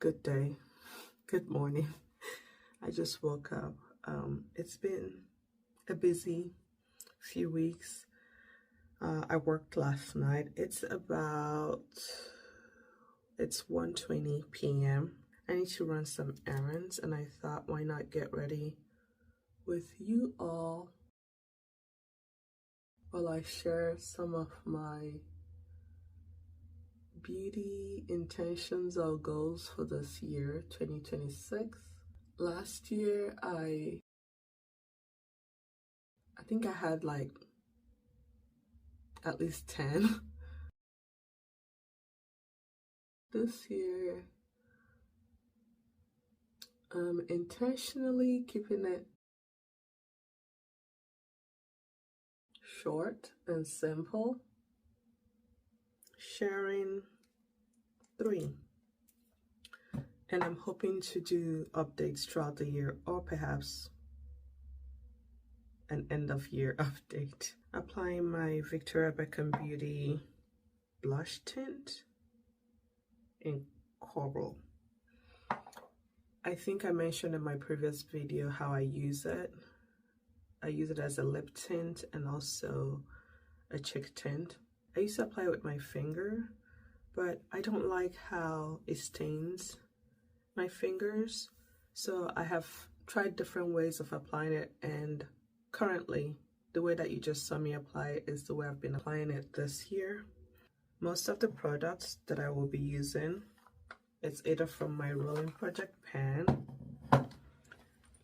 Good day, good morning. I just woke up. It's been a busy few weeks. I worked last night. It's 1:20 p.m. I need to run some errands, and I thought, why not get ready with you all while I share some of my beauty intentions or goals for this year, 2026. Last year, I think I had like at least 10. This year, I'm intentionally keeping it short and simple, sharing 3. And I'm hoping to do updates throughout the year, or perhaps an end of year update. Applying my Victoria Beckham Beauty blush tint in Coral. I think I mentioned in my previous video how I use it. I use it as a lip tint and also a cheek tint. I used to apply it with my finger, but I don't like how it stains my fingers. So I have tried different ways of applying it, and currently the way that you just saw me apply it is the way I've been applying it this year. Most of the products that I will be using, it's either from my rolling Projectpan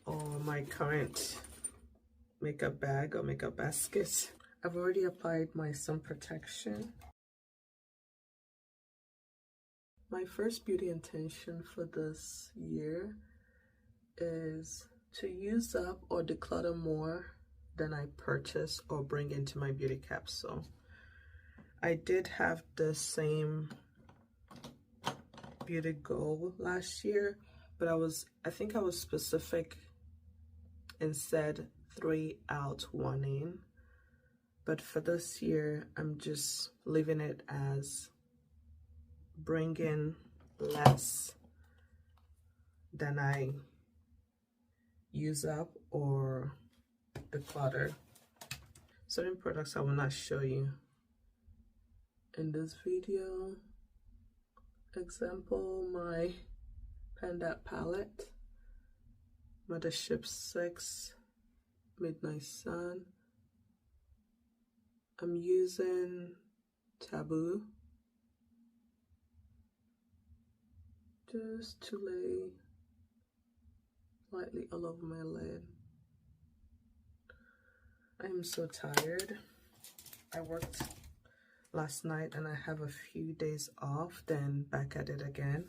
or my current makeup bag or makeup basket. I've already applied my sun protection. My first beauty intention for this year is to use up or declutter more than I purchase or bring into my beauty capsule. I did have the same beauty goal last year, but I think I was specific and said 3 out, 1 in. But for this year, I'm just leaving it as bringing less than I use up or declutter. Certain products I will not show you in this video. Example, my Panda palette, Mothership 6 Midnight Sun. I'm using Taboo just to lay lightly all over my lid. I am so tired. I worked last night and I have a few days off, then back at it again.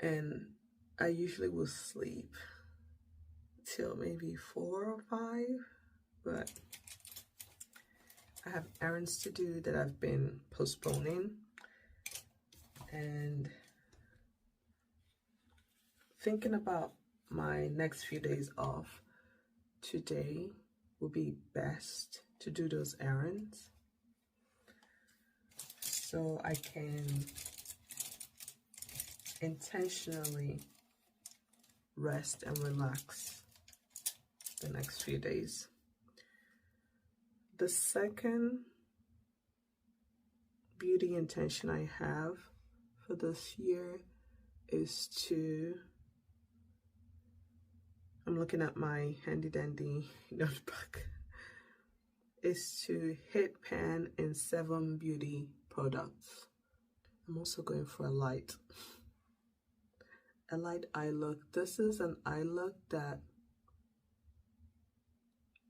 And I usually will sleep till maybe 4 or 5, but I have errands to do that I've been postponing, and thinking about my next few days off, today will be best to do those errands so I can intentionally rest and relax the next few days. The second beauty intention I have for this year is I'm looking at my handy dandy notebook, is to hit pan in 7 beauty products. I'm also going for a light eye look. This is an eye look that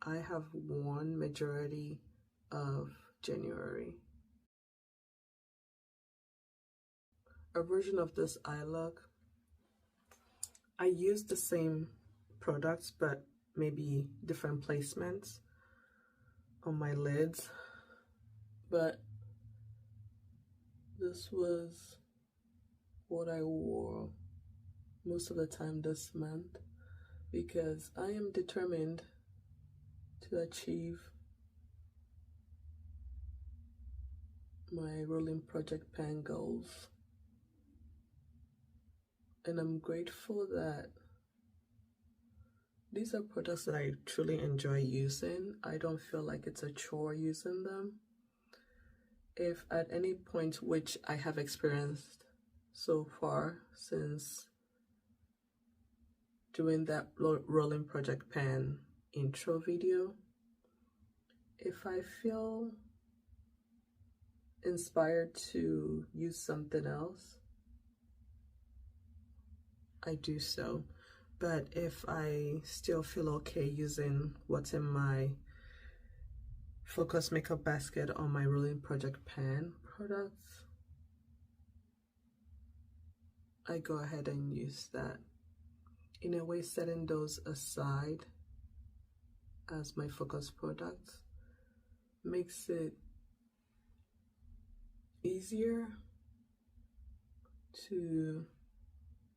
I have worn majority of January. A version of this eye look, I use the same products but maybe different placements on my lids, but this was what I wore most of the time this month because I am determined to achieve my rolling Projectpan goals. And I'm grateful that these are products that I truly enjoy using. I don't feel like it's a chore using them. If at any point, which I have experienced so far since doing that rolling project pan intro video, if I feel inspired to use something else, I do so. But if I still feel okay using what's in my focus makeup basket on my rolling project pan products, I go ahead and use that. In a way, setting those aside as my focus products makes it easier to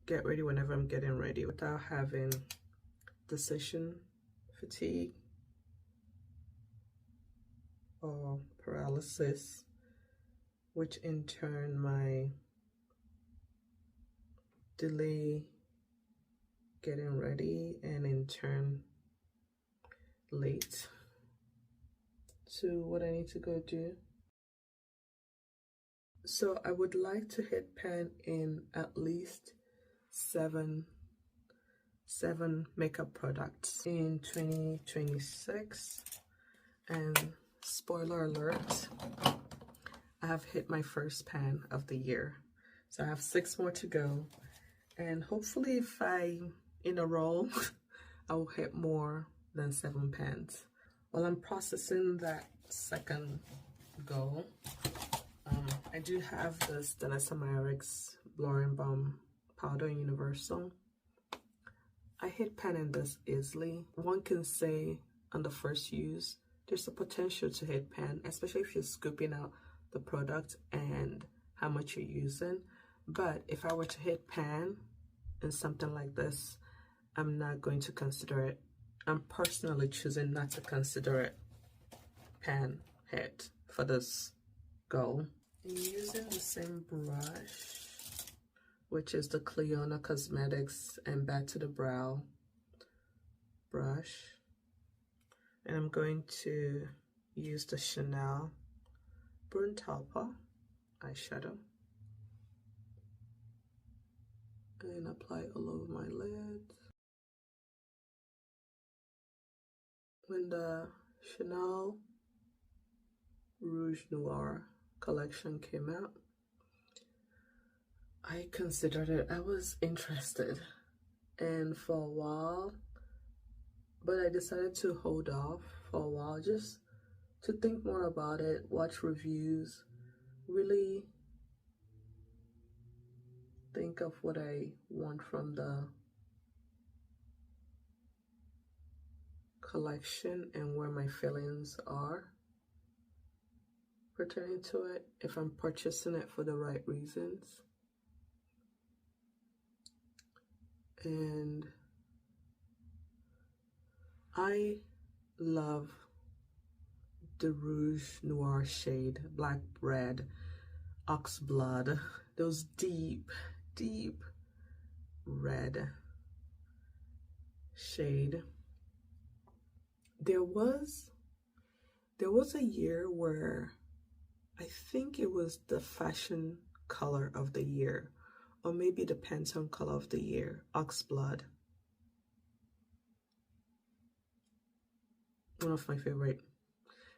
get ready whenever I'm getting ready without having decision fatigue or paralysis, which in turn might delay getting ready and in turn late to what I need to go do. So I would like to hit pan in at least seven makeup products in 2026, and spoiler alert, I have hit my first pan of the year, so I have 6 more to go, and hopefully if I'm in a row I will hit more than 7 pans. While I'm processing that second goal, I do have this Danessa Myricks Blurring Balm Powder Universal. I hit pan in this easily. One can say on the first use, there's a potential to hit pan, especially if you're scooping out the product and how much you're using. But if I were to hit pan in something like this, I'm not going to consider it. I'm personally choosing not to consider it pan hit for this goal. I'm using the same brush, which is the Cliona Cosmetics and Back to the Brow brush. And I'm going to use the Chanel Bruntalpa eyeshadow and apply all over my lids. When the Chanel Rouge Noir collection came out, I considered it. I was interested, and for a while, but I decided to hold off for a while just to think more about it, watch reviews, really think of what I want from the collection and where my feelings are pertaining to it, if I'm purchasing it for the right reasons. And I love the Rouge Noir shade, Black Bread, Ox Blood, those deep red shade. There was a year where I think it was the fashion color of the year, or maybe the Pantone color of the year, Ox Blood. One of my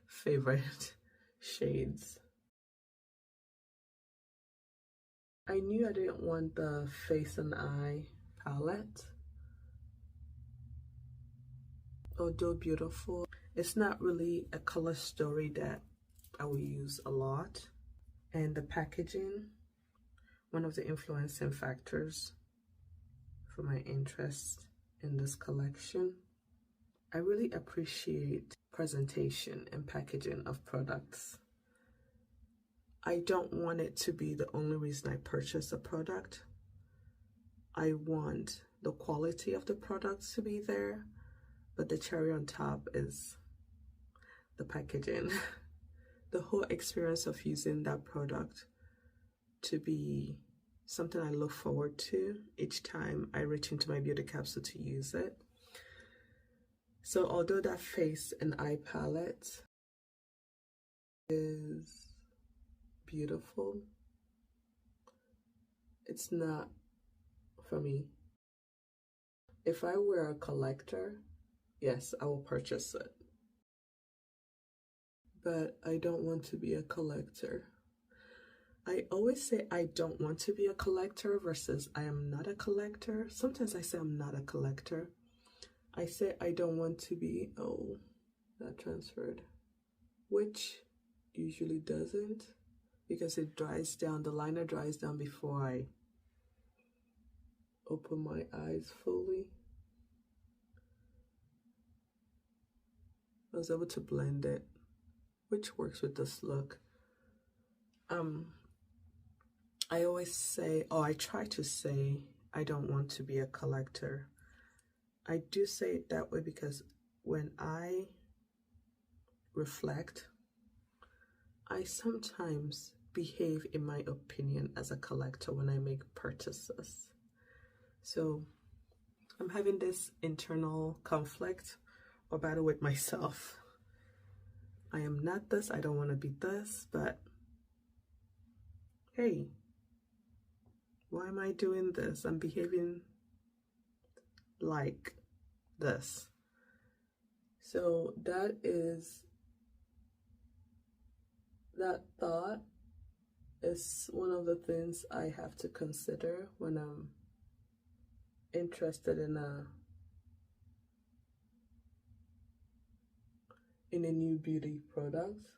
favorite shades. I knew I didn't want the Face and Eye palette. Although beautiful, it's not really a color story that I will use a lot. And the packaging, one of the influencing factors for my interest in this collection. I really appreciate presentation and packaging of products. I don't want it to be the only reason I purchase a product. I want the quality of the products to be there, but the cherry on top is the packaging. The whole experience of using that product to be something I look forward to each time I reach into my beauty capsule to use it. So although that face and eye palette is beautiful, it's not for me. If I were a collector, yes, I will purchase it. But I don't want to be a collector. I always say I don't want to be a collector versus I am not a collector. Sometimes I say I'm not a collector. I say I don't want to be, oh, that transferred, which usually doesn't, because it dries down, the liner dries down before I open my eyes fully. I was able to blend it, which works with this look. I always say, or I try to say, I don't want to be a collector. I do say it that way because when I reflect, I sometimes behave, in my opinion, as a collector when I make purchases. So I'm having this internal conflict or battle with myself. I am not this, I don't want to be this, but hey, why am I doing this? I'm behaving like this. So that thought is one of the things I have to consider when I'm interested in a new beauty product.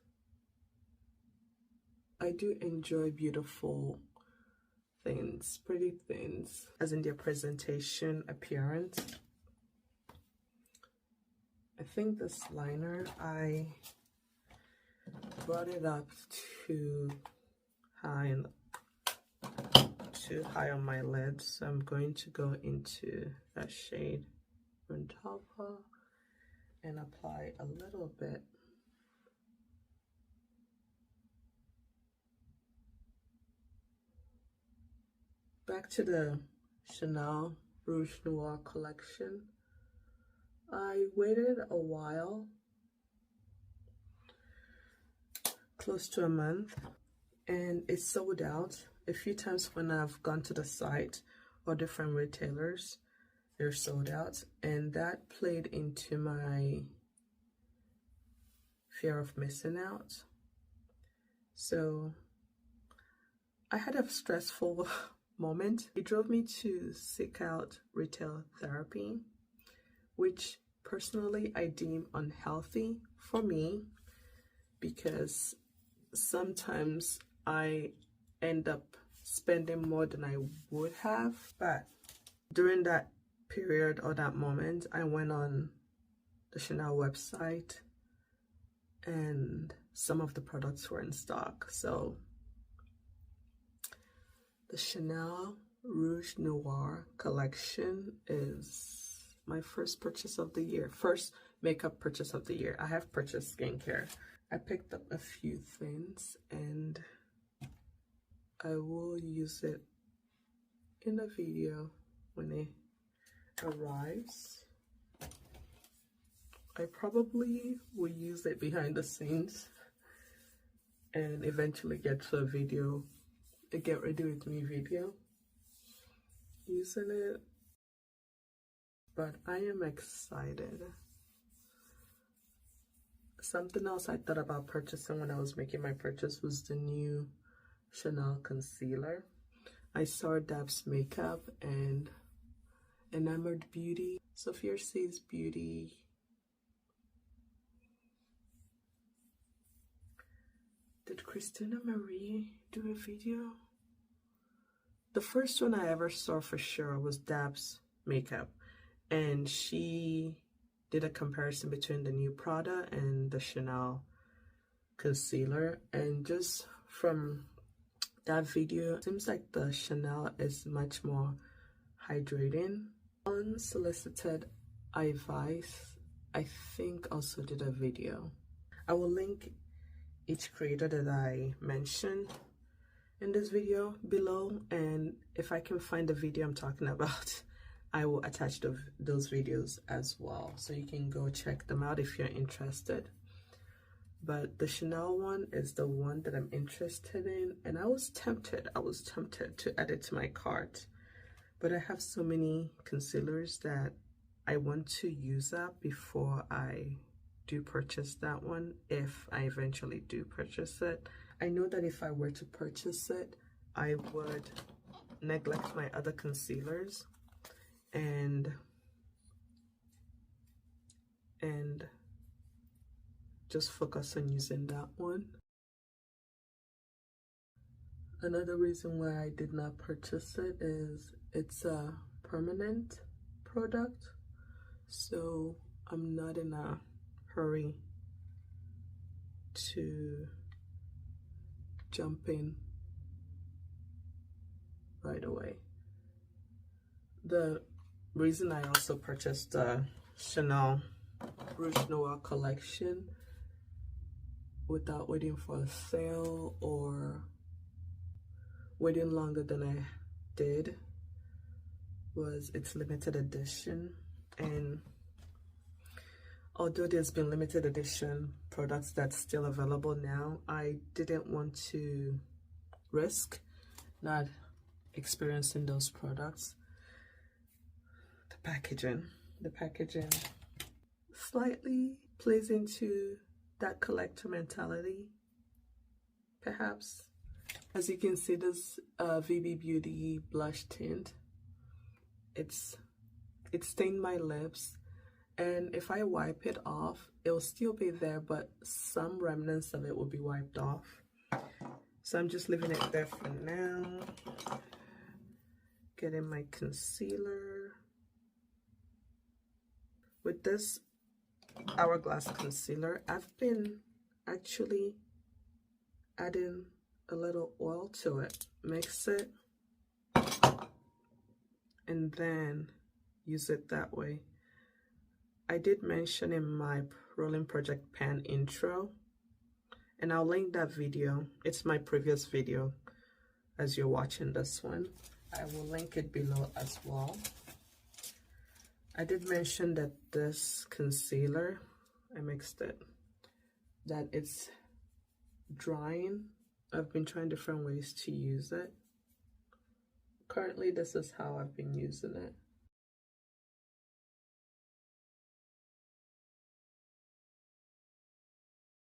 I do enjoy beautiful things, pretty things, as in their presentation, appearance. I think this liner, I brought it up too high on my lids, so I'm going to go into that shade on top of and apply a little bit. Back to the Chanel Rouge Noir collection. I waited a while, close to a month, and it sold out. A few times when I've gone to the site or different retailers, they're sold out, and that played into my fear of missing out. So I had a stressful moment. It drove me to seek out retail therapy, which personally I deem unhealthy for me, because sometimes I end up spending more than I would have. But during that period or that moment, I went on the Chanel website and some of the products were in stock. So the Chanel Rouge Noir collection is my first purchase of the year, first makeup purchase of the year. I have purchased skincare. I picked up a few things and I will use it in a video when it arrives. I probably will use it behind the scenes and eventually get to a video, a get ready with me video using it. But I am excited. Something else I thought about purchasing when I was making my purchase was the new Chanel concealer. I saw Dab's Makeup and Enamored Beauty, Sophia Says Beauty. Did Christina Marie do a video? The first one I ever saw for sure was Dab's Makeup, and she did a comparison between the new Prada and the Chanel concealer, and just from that video, it seems like the Chanel is much more hydrating. Unsolicited Advice, I think, also did a video. I will link each creator that I mentioned in this video below, and if I can find the video I'm talking about, I will attach those videos as well, so you can go check them out if you're interested. But the Chanel one is the one that I'm interested in, and I was tempted to add it to my cart, but I have so many concealers that I want to use up before I do purchase that one, if I eventually do purchase it. I know that if I were to purchase it, I would neglect my other concealers and just focus on using that one. Another reason why I did not purchase it is it's a permanent product, so I'm not in a hurry to jump in right away. The reason I also purchased the Chanel Rouge Noir collection without waiting for a sale or waiting longer than I did was it's limited edition, and although there's been limited edition products that's still available now, I didn't want to risk not experiencing those products. The packaging slightly plays into that collector mentality, perhaps. As you can see, this VB Beauty blush tint, it stained my lips, and if I wipe it off, it will still be there, but some remnants of it will be wiped off. So I'm just leaving it there for now. Getting my concealer. With this Hourglass concealer, I've been actually adding a little oil to it. Mix it and then use it that way. I did mention in my Rolling Projectpan intro, and I'll link that video. It's my previous video as you're watching this one. I will link it below as well. I did mention that this concealer, I mixed it, that it's drying. I've been trying different ways to use it. Currently, this is how I've been using it.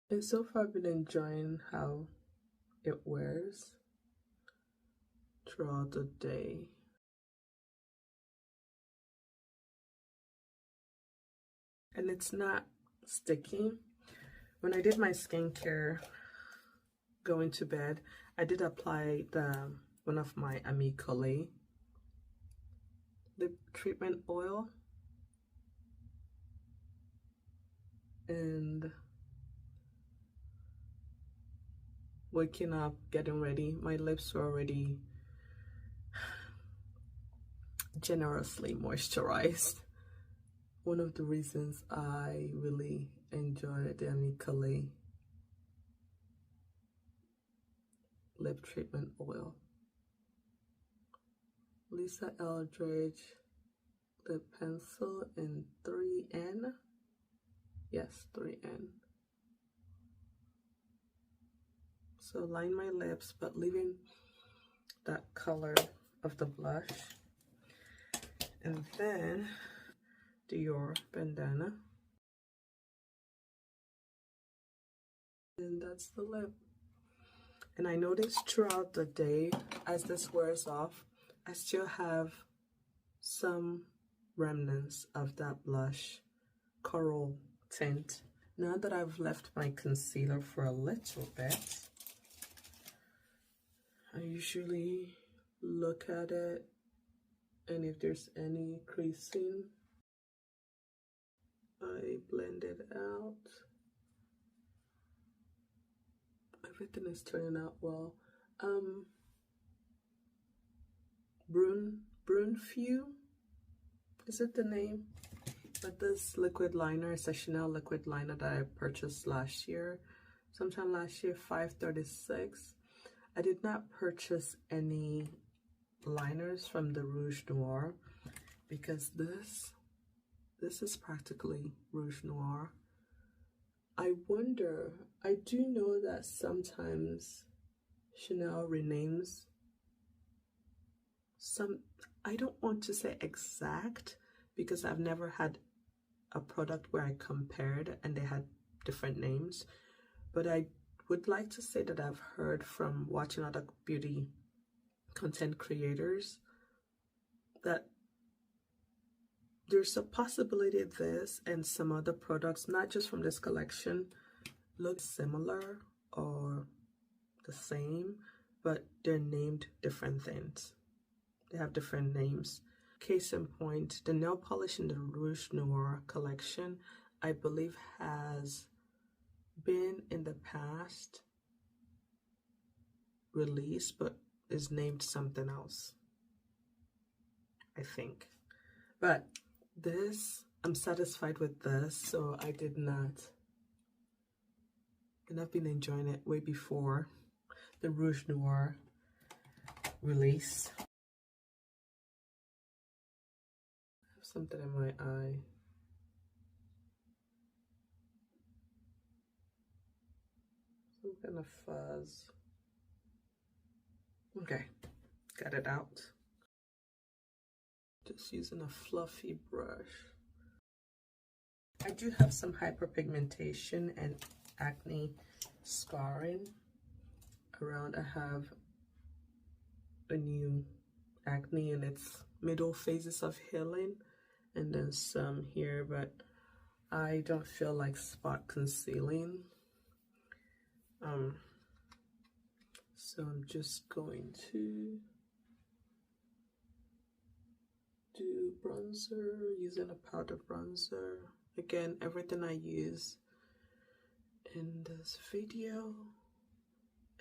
And so far, I've been enjoying how it wears throughout the day. And it's not sticky. When I did my skincare going to bed, I did apply one of my Chantecaille lip treatment oil, and waking up, getting ready, my lips were already generously moisturized. One of the reasons I really enjoy the Chantecaille lip treatment oil. Lisa Eldridge lip pencil in 3N. Yes, 3N. So line my lips, but leaving that color of the blush. And then do your bandana. And that's the lip. And I noticed throughout the day, as this wears off, I still have some remnants of that blush coral tint. Now that I've left my concealer for a little bit, I usually look at it, and if there's any creasing, I blend it out. Everything is turning out well. Brune Few, is it the name? But this liquid liner is a Chanel liquid liner that I purchased last year, sometime last year, $5.36. I did not purchase any liners from the Rouge Noir because this is practically Rouge Noir. I wonder, I do know that sometimes Chanel renames some, I don't want to say exact because I've never had a product where I compared and they had different names, but I would like to say that I've heard from watching other beauty content creators that there's a possibility this and some other products, not just from this collection, look similar or the same, but they're named different things. They have different names. Case in point, the nail polish in the Rouge Noir collection, I believe has been in the past released, but is named something else, I think. But this, I'm satisfied with this, so I did not, and I've been enjoying it way before the Rouge Noir release. I have something in my eye. Some kind of fuzz. Okay, got it out. Just using a fluffy brush. I do have some hyperpigmentation and acne scarring around. I have a new acne in its middle phases of healing, and then some here, but I don't feel like spot concealing. So I'm just going to do bronzer using a powder bronzer. Again, everything I use in this video,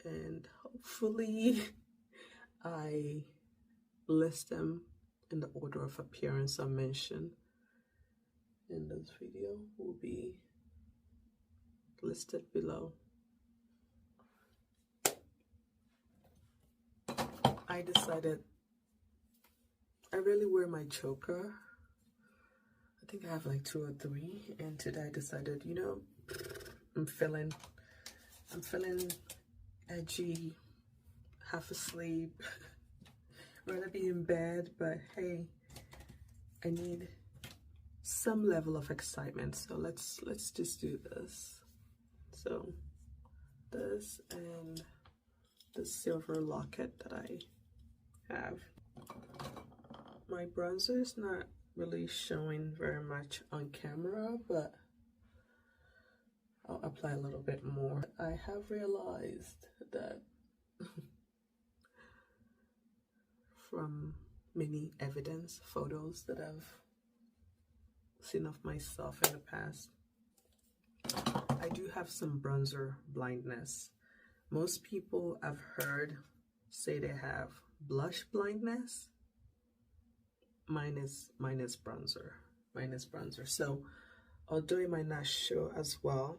and hopefully I list them in the order of appearance I mentioned in this video will be listed below. I decided I really wear my choker. I think I have like 2 or 3, and today I decided, you know, I'm feeling edgy, half asleep, rather be in bed, but hey, I need some level of excitement, so let's just do this. So this and the silver locket that I have. My bronzer is not really showing very much on camera, but I'll apply a little bit more. I have realized that from many evidence photos that I've seen of myself in the past, I do have some bronzer blindness. Most people I've heard say they have blush blindness. Mine is bronzer. Mine is bronzer. So although it might not show as well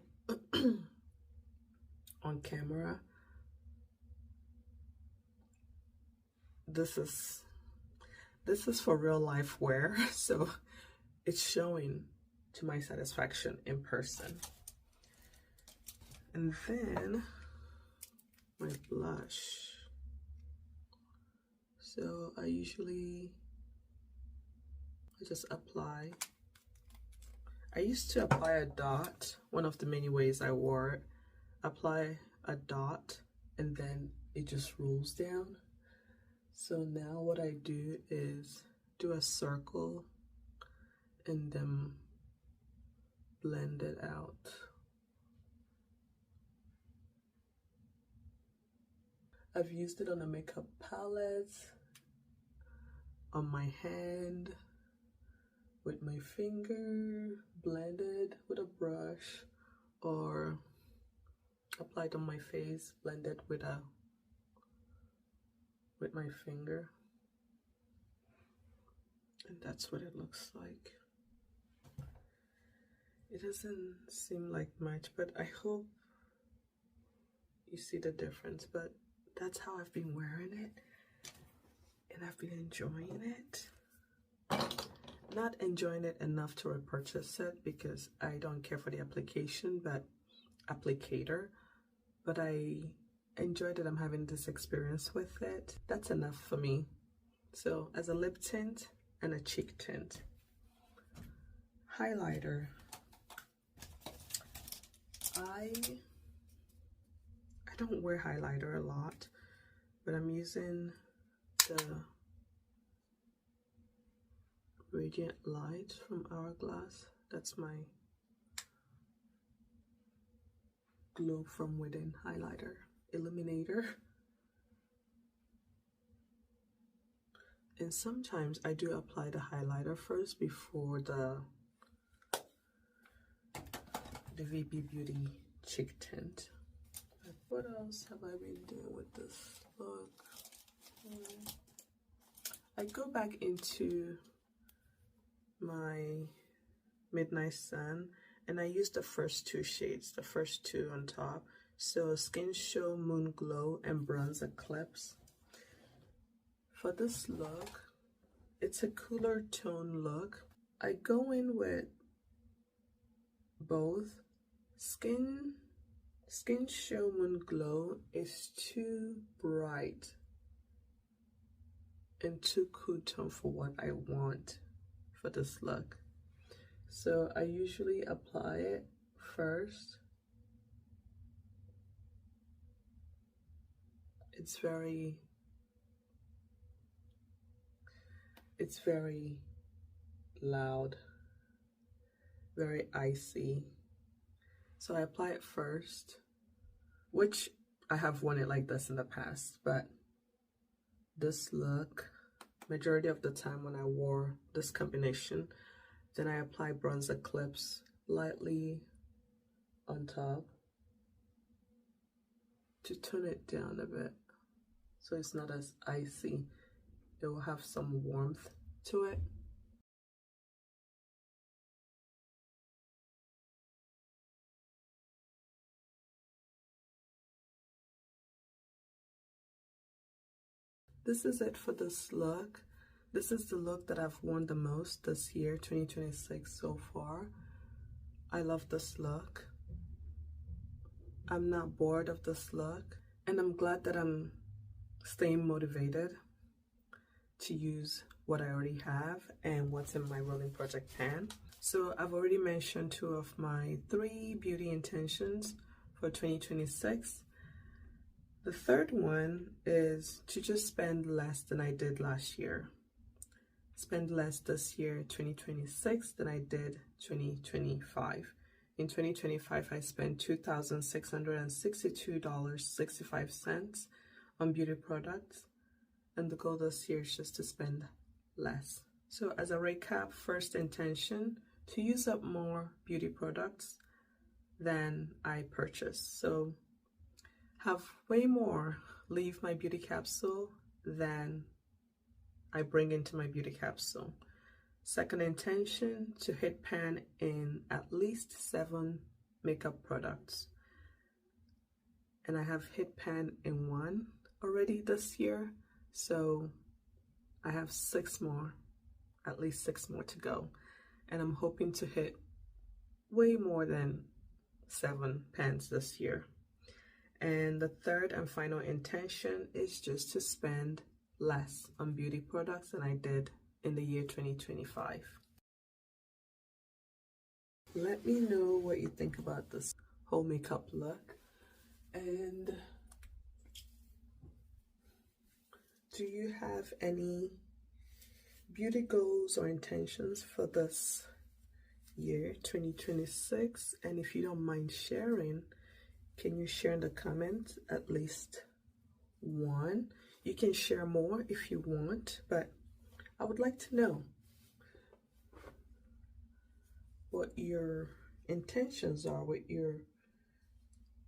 on camera, this is for real life wear, so it's showing to my satisfaction in person. And then my blush. So I just apply. I used to apply a dot. One of the many ways I wore it. Apply a dot and then it just rolls down. So now what I do is do a circle and then blend it out. I've used it on a makeup palette, on my hand, with my finger, blended with a brush, or applied on my face, blended with my finger. And that's what it looks like. It doesn't seem like much, but I hope you see the difference. But that's how I've been wearing it, and I've been enjoying it. Not enjoying it enough to repurchase it because I don't care for the application, but applicator, but I enjoy that I'm having this experience with it. That's enough for me. So as a lip tint and a cheek tint. Highlighter. I don't wear highlighter a lot, but I'm using the Radiant Light from Hourglass. That's my Glow From Within highlighter illuminator. And sometimes I do apply the highlighter first before the VP Beauty Cheek Tint. What else have I been doing with this look? I go back into my Midnight Sun and I use the first two shades, the first two on top. So Skin Show Moon Glow and Bronze Eclipse. For this look, it's a cooler tone look. I go in with both. Skin Show Moon Glow is too bright and too cool tone for what I want for this look. So I usually apply it first. It's very loud, very icy. So I apply it first, which I have worn it like this in the past, but this look, majority of the time when I wore this combination, then I apply Bronze Eclipse lightly on top to tone it down a bit so it's not as icy. It will have some warmth to it. This is it for this look. This is the look that I've worn the most this year, 2026 so far. I love this look. I'm not bored of this look, and I'm glad that I'm staying motivated to use what I already have and what's in my rolling project pan. So I've already mentioned 2 of my 3 beauty intentions for 2026. The third one is to just spend less than I did last year. Spend less this year, 2026, than I did 2025. In 2025, I spent $2,662.65 on beauty products, and the goal this year is just to spend less. So as a recap, first intention, to use up more beauty products than I purchased. So have way more leave my beauty capsule than I bring into my beauty capsule. Second intention, to hit pan in at least 7 makeup products. And I have hit pan in 1 already this year, so I have 6 more, at least 6 more to go. And I'm hoping to hit way more than 7 pans this year. And the third and final intention is just to spend less on beauty products than I did in the year 2025. Let me know what you think about this whole makeup look, and do you have any beauty goals or intentions for this year 2026? And if you don't mind sharing, can you share in the comments at least 1? You can share more if you want, but I would like to know what your intentions are with your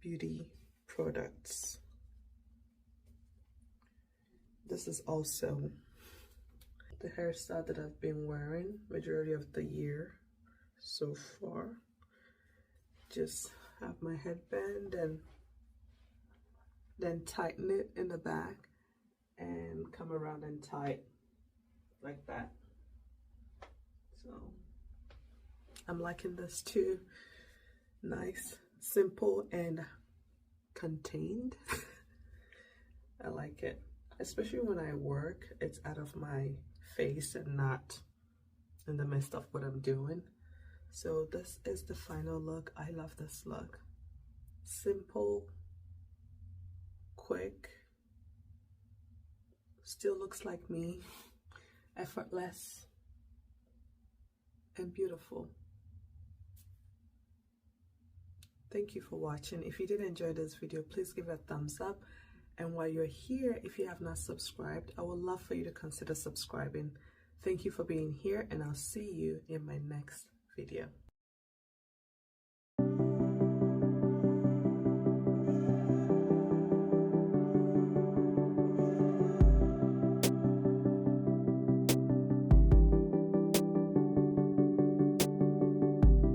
beauty products. This is also the hairstyle that I've been wearing majority of the year so far. Just have my headband and then tighten it in the back and come around and tie it like that. So I'm liking this too. Nice, simple, and contained. I like it, especially when I work. It's out of my face and not in the midst of what I'm doing. So this is the final look. I love this look. Simple, quick, still looks like me, effortless, and beautiful. Thank you for watching. If you did enjoy this video, please give it a thumbs up. And while you're here, if you have not subscribed, I would love for you to consider subscribing. Thank you for being here, and I'll see you in my next video.